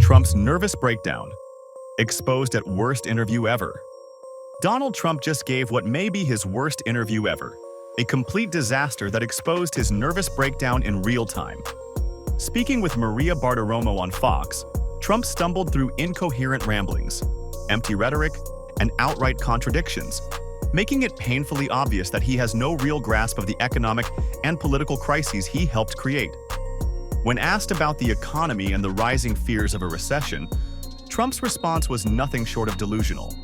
Trump's nervous breakdown, exposed at worst interview ever. Donald Trump just gave what may be his worst interview ever, a complete disaster that exposed his nervous breakdown in real time. Speaking with Maria Bartiromo on Fox, Trump stumbled through incoherent ramblings, empty rhetoric, and outright contradictions, making it painfully obvious that he has no real grasp of the economic and political crises he helped create. When asked about the economy and the rising fears of a recession, Trump's response was nothing short of delusional.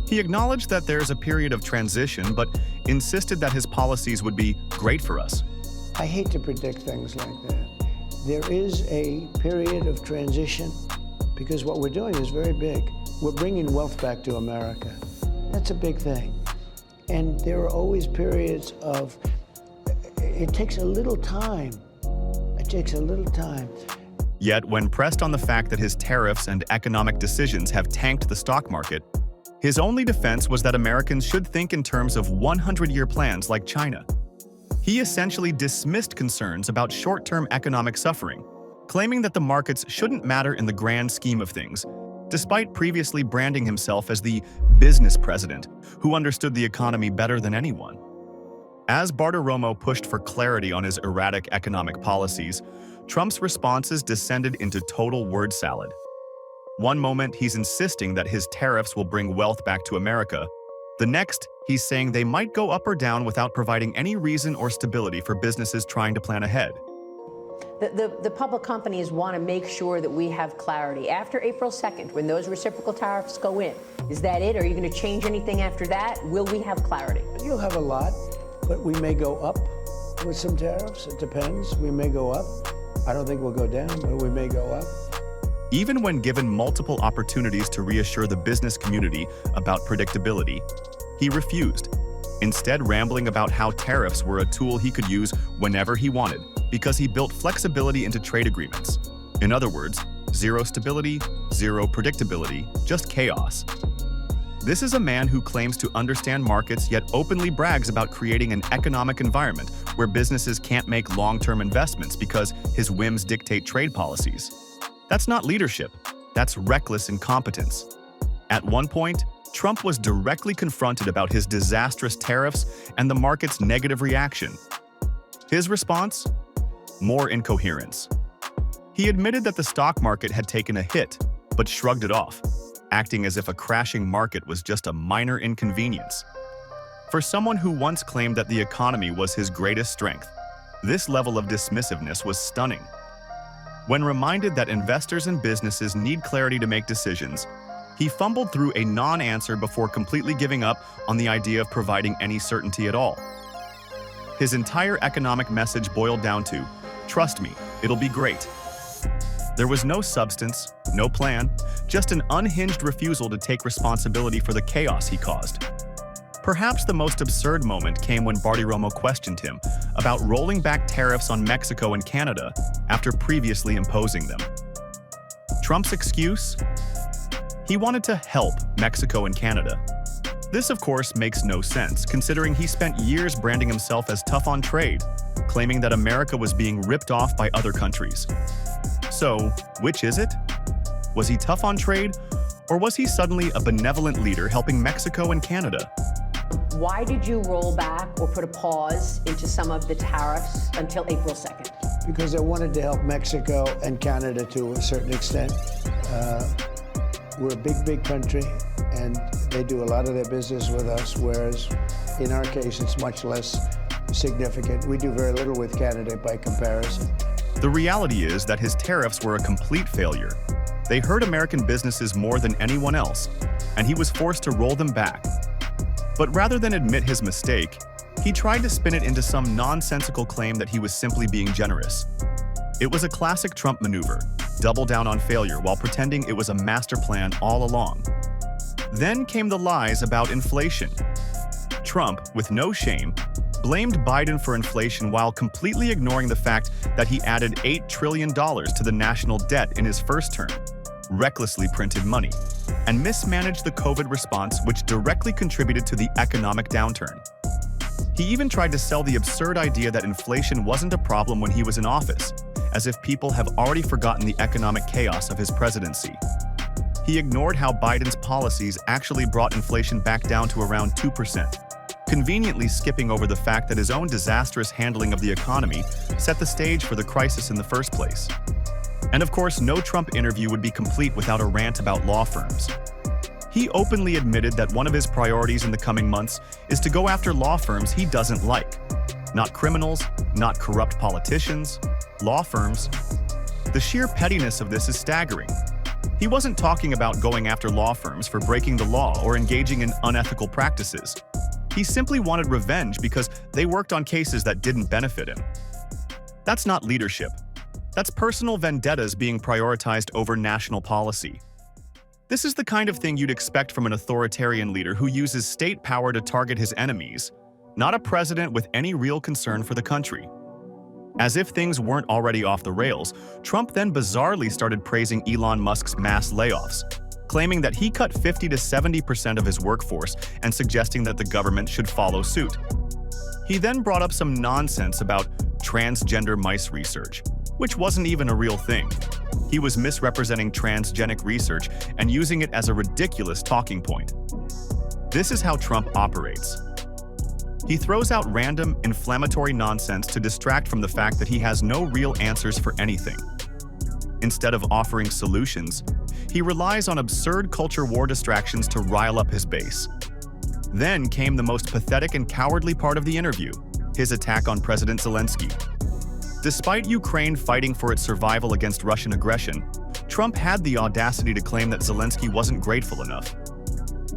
He acknowledged that there's a period of transition, but insisted that his policies would be great for us. I hate to predict things like that. There is a period of transition because what we're doing is very big. We're bringing wealth back to America. That's a big thing. And there are always periods of, it takes a little time. It takes a little time. Yet, when pressed on the fact that his tariffs and economic decisions have tanked the stock market, his only defense was that Americans should think in terms of 100-year plans like China. He essentially dismissed concerns about short-term economic suffering, claiming that the markets shouldn't matter in the grand scheme of things, despite previously branding himself as the business president who understood the economy better than anyone. As Bartiromo pushed for clarity on his erratic economic policies, Trump's responses descended into total word salad. One moment, he's insisting that his tariffs will bring wealth back to America. The next, he's saying they might go up or down without providing any reason or stability for businesses trying to plan ahead. The public companies want to make sure that we have clarity. After April 2nd, when those reciprocal tariffs go in, is that it? Are you going to change anything after that? Will we have clarity? You'll have a lot, but we may go up with some tariffs. It depends. We may go up. I don't think we'll go down, but we may go up. Even when given multiple opportunities to reassure the business community about predictability, he refused, instead rambling about how tariffs were a tool he could use whenever he wanted because he built flexibility into trade agreements. In other words, zero stability, zero predictability, just chaos. This is a man who claims to understand markets yet openly brags about creating an economic environment where businesses can't make long-term investments because his whims dictate trade policies. That's not leadership, that's reckless incompetence. At one point, Trump was directly confronted about his disastrous tariffs and the market's negative reaction. His response? More incoherence. He admitted that the stock market had taken a hit, but shrugged it off, acting as if a crashing market was just a minor inconvenience. For someone who once claimed that the economy was his greatest strength, this level of dismissiveness was stunning. When reminded that investors and businesses need clarity to make decisions, he fumbled through a non-answer before completely giving up on the idea of providing any certainty at all. His entire economic message boiled down to, "Trust me, it'll be great." There was no substance, no plan, just an unhinged refusal to take responsibility for the chaos he caused. Perhaps the most absurd moment came when Bartiromo questioned him about rolling back tariffs on Mexico and Canada after previously imposing them. Trump's excuse? He wanted to help Mexico and Canada. This, of course, makes no sense, considering he spent years branding himself as tough on trade, claiming that America was being ripped off by other countries. So, which is it? Was he tough on trade, or was he suddenly a benevolent leader helping Mexico and Canada? Why did you roll back or put a pause into some of the tariffs until April 2nd? Because I wanted to help Mexico and Canada to a certain extent. We're a big country, and they do a lot of their business with us, whereas in our case, it's much less significant. We do very little with Canada by comparison. The reality is that his tariffs were a complete failure. They hurt American businesses more than anyone else, and he was forced to roll them back. But rather than admit his mistake, he tried to spin it into some nonsensical claim that he was simply being generous. It was a classic Trump maneuver, double down on failure while pretending it was a master plan all along. Then came the lies about inflation. Trump, with no shame, blamed Biden for inflation while completely ignoring the fact that he added $8 trillion to the national debt in his first term, recklessly printed money, and mismanaged the COVID response, which directly contributed to the economic downturn. He even tried to sell the absurd idea that inflation wasn't a problem when he was in office, as if people have already forgotten the economic chaos of his presidency. He ignored how Biden's policies actually brought inflation back down to around 2%, conveniently skipping over the fact that his own disastrous handling of the economy set the stage for the crisis in the first place. And of course, no Trump interview would be complete without a rant about law firms. He openly admitted that one of his priorities in the coming months is to go after law firms he doesn't like. Not criminals, not corrupt politicians, law firms. The sheer pettiness of this is staggering. He wasn't talking about going after law firms for breaking the law or engaging in unethical practices. He simply wanted revenge because they worked on cases that didn't benefit him. That's not leadership. That's personal vendettas being prioritized over national policy. This is the kind of thing you'd expect from an authoritarian leader who uses state power to target his enemies, not a president with any real concern for the country. As if things weren't already off the rails, Trump then bizarrely started praising Elon Musk's mass layoffs, claiming that he cut 50 to 70% of his workforce and suggesting that the government should follow suit. He then brought up some nonsense about transgender mice research, which wasn't even a real thing. He was misrepresenting transgenic research and using it as a ridiculous talking point. This is how Trump operates. He throws out random, inflammatory nonsense to distract from the fact that he has no real answers for anything. Instead of offering solutions, he relies on absurd culture war distractions to rile up his base. Then came the most pathetic and cowardly part of the interview, his attack on President Zelenskyy. Despite Ukraine fighting for its survival against Russian aggression, Trump had the audacity to claim that Zelenskyy wasn't grateful enough.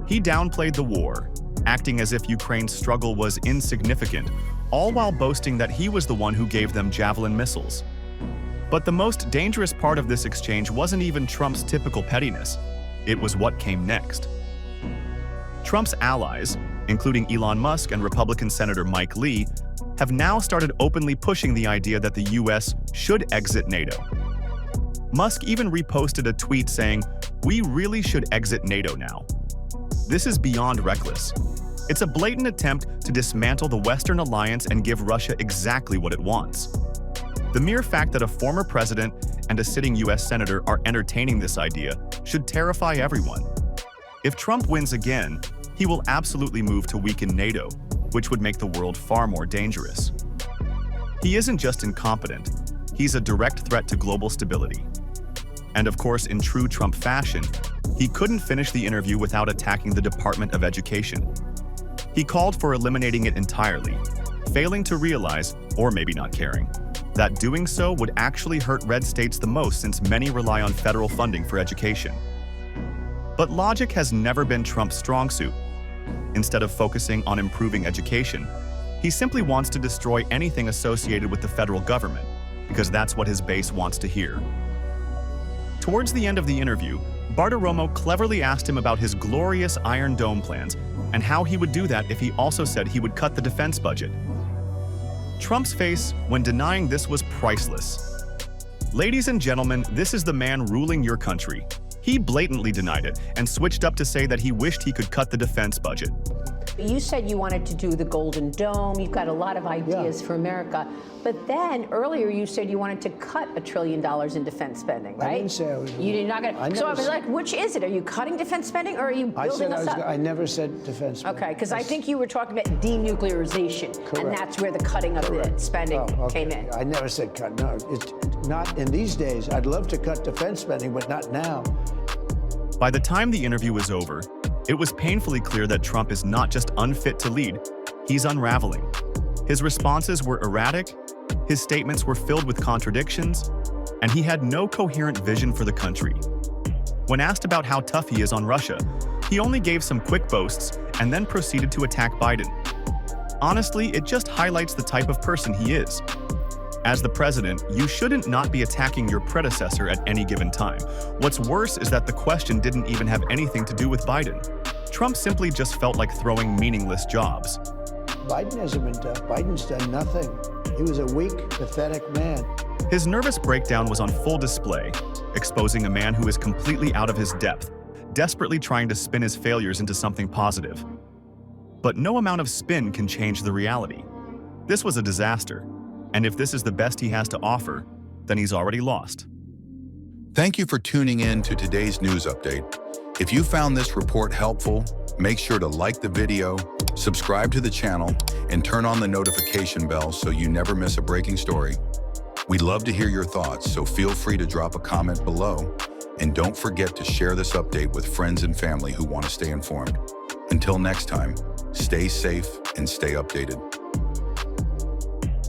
He downplayed the war, acting as if Ukraine's struggle was insignificant, all while boasting that he was the one who gave them Javelin missiles. But the most dangerous part of this exchange wasn't even Trump's typical pettiness. It was what came next. Trump's allies, including Elon Musk and Republican Senator Mike Lee, have now started openly pushing the idea that the US should exit NATO. Musk even reposted a tweet saying, "We really should exit NATO now." This is beyond reckless. It's a blatant attempt to dismantle the Western alliance and give Russia exactly what it wants. The mere fact that a former president and a sitting US senator are entertaining this idea should terrify everyone. If Trump wins again, he will absolutely move to weaken NATO, which would make the world far more dangerous. He isn't just incompetent, he's a direct threat to global stability. And of course, in true Trump fashion, he couldn't finish the interview without attacking the Department of Education. He called for eliminating it entirely, failing to realize, or maybe not caring, that doing so would actually hurt red states the most since many rely on federal funding for education. But logic has never been Trump's strong suit. Instead of focusing on improving education, he simply wants to destroy anything associated with the federal government, because that's what his base wants to hear. Towards the end of the interview, Bartiromo cleverly asked him about his glorious Iron Dome plans and how he would do that if he also said he would cut the defense budget. Trump's face when denying this was priceless. Ladies and gentlemen, this is the man ruling your country. He blatantly denied it and switched up to say that he wished he could cut the defense budget. You said you wanted to do the Golden Dome. You've got a lot of ideas for America. But then earlier you said you wanted to cut $1 trillion in defense spending, right? I didn't say I was. You did not going to. So I was like, which is it? Are you cutting defense spending or are you building us up? I never said defense spending. Okay, because I think you were talking about denuclearization. Correct. And that's where the cutting of the spending came in. I never said cut. No, it's not in these days. I'd love to cut defense spending, but not now. By the time the interview was over, it was painfully clear that Trump is not just unfit to lead, he's unraveling. His responses were erratic, his statements were filled with contradictions, and he had no coherent vision for the country. When asked about how tough he is on Russia, he only gave some quick boasts and then proceeded to attack Biden. Honestly, it just highlights the type of person he is. As the president, you shouldn't not be attacking your predecessor at any given time. What's worse is that the question didn't even have anything to do with Biden. Trump simply just felt like throwing meaningless jobs. Biden hasn't been tough. Biden's done nothing. He was a weak, pathetic man. His nervous breakdown was on full display, exposing a man who is completely out of his depth, desperately trying to spin his failures into something positive. But no amount of spin can change the reality. This was a disaster. And if this is the best he has to offer, then he's already lost. Thank you for tuning in to today's news update. If you found this report helpful, make sure to like the video, subscribe to the channel, and turn on the notification bell so you never miss a breaking story. We'd love to hear your thoughts, so feel free to drop a comment below. And don't forget to share this update with friends and family who want to stay informed. Until next time, stay safe and stay updated.